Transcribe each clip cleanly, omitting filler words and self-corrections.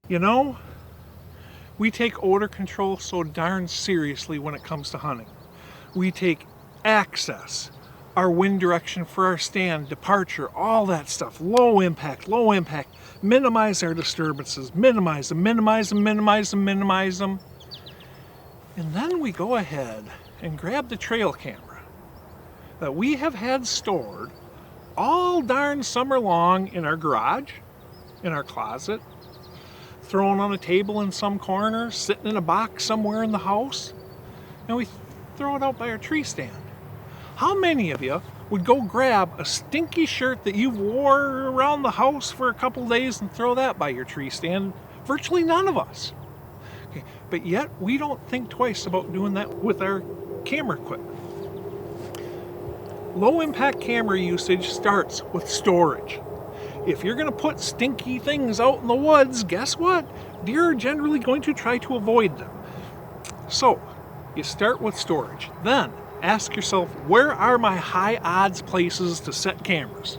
You know, we take odor control so darn seriously when it comes to hunting. We take access, our wind direction for our stand, departure, all that stuff, low impact, minimize our disturbances, minimize them. And then we go ahead and grab the trail camera that we have had stored all darn summer long in our garage, in our closet, thrown on a table in some corner, sitting in a box somewhere in the house, and we throw it out by our tree stand. How many of you would go grab a stinky shirt that you've wore around the house for a couple days and throw that by your tree stand? Virtually none of us. Okay, but yet we don't think twice about doing that with our camera equipment. Low impact camera usage starts with storage. If you're going to put stinky things out in the woods, guess what? Deer are generally going to try to avoid them. So, you start with storage. Then, ask yourself, where are my high odds places to set cameras?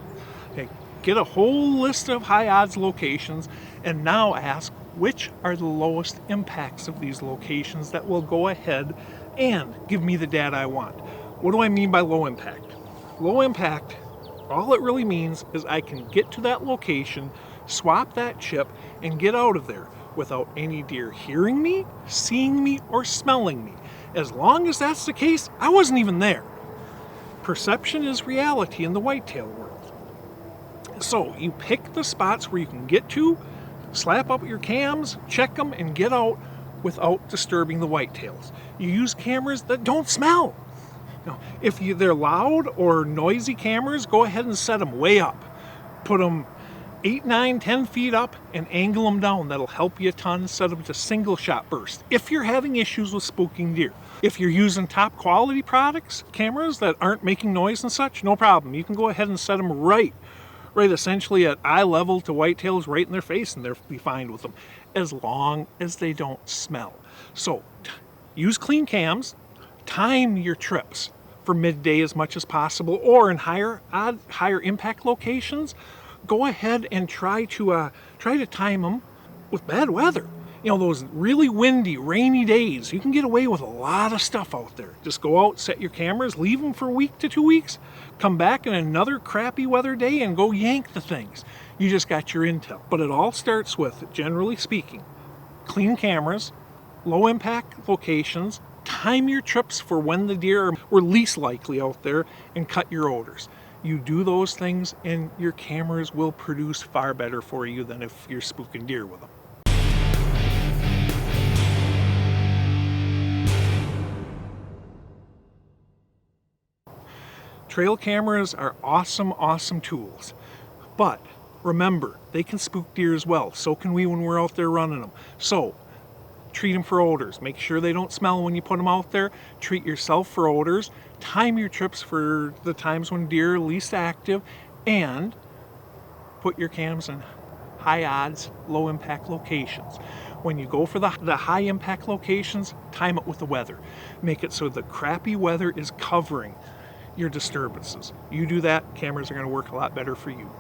Okay, get a whole list of high odds locations, and now ask, which are the lowest impacts of these locations that will go ahead and give me the data I want. What do I mean by low impact? Low impact, all it really means is I can get to that location, swap that chip, and get out of there without any deer hearing me, seeing me, or smelling me. As long as that's the case, I wasn't even there. Perception is reality in the whitetail world. So you pick the spots where you can get to, slap up your cams, check them, and get out without disturbing the whitetails. You use cameras that don't smell. Now, if they're loud or noisy cameras, go ahead and set them way up. Put them 8, 9, 10 feet up and angle them down. That'll help you a ton. Set them to single shot burst. If you're having issues with spooking deer. If you're using top quality products, cameras that aren't making noise and such, no problem. You can go ahead and set them right essentially at eye level to whitetails, right in their face, and they'll be fine with them, as long as they don't smell. So, use clean cams. Time your trips for midday as much as possible, or in higher impact locations, go ahead and try to time them with bad weather. You know, those really windy, rainy days, you can get away with a lot of stuff out there. Just go out, set your cameras, leave them for a week to 2 weeks, come back in another crappy weather day and go yank the things. You just got your intel. But it all starts with, generally speaking, clean cameras, low impact locations, time your trips for when the deer were least likely out there, and cut your odors. You do those things and your cameras will produce far better for you than if you're spooking deer with them. Trail cameras are awesome tools, but remember, they can spook deer as well. So can we when we're out there running them. So treat them for odors. Make sure they don't smell when you put them out there. Treat yourself for odors. Time your trips for the times when deer are least active, and put your cams in high odds, low impact locations. When you go for the high impact locations, time it with the weather. Make it so the crappy weather is covering your disturbances. You do that, cameras are going to work a lot better for you.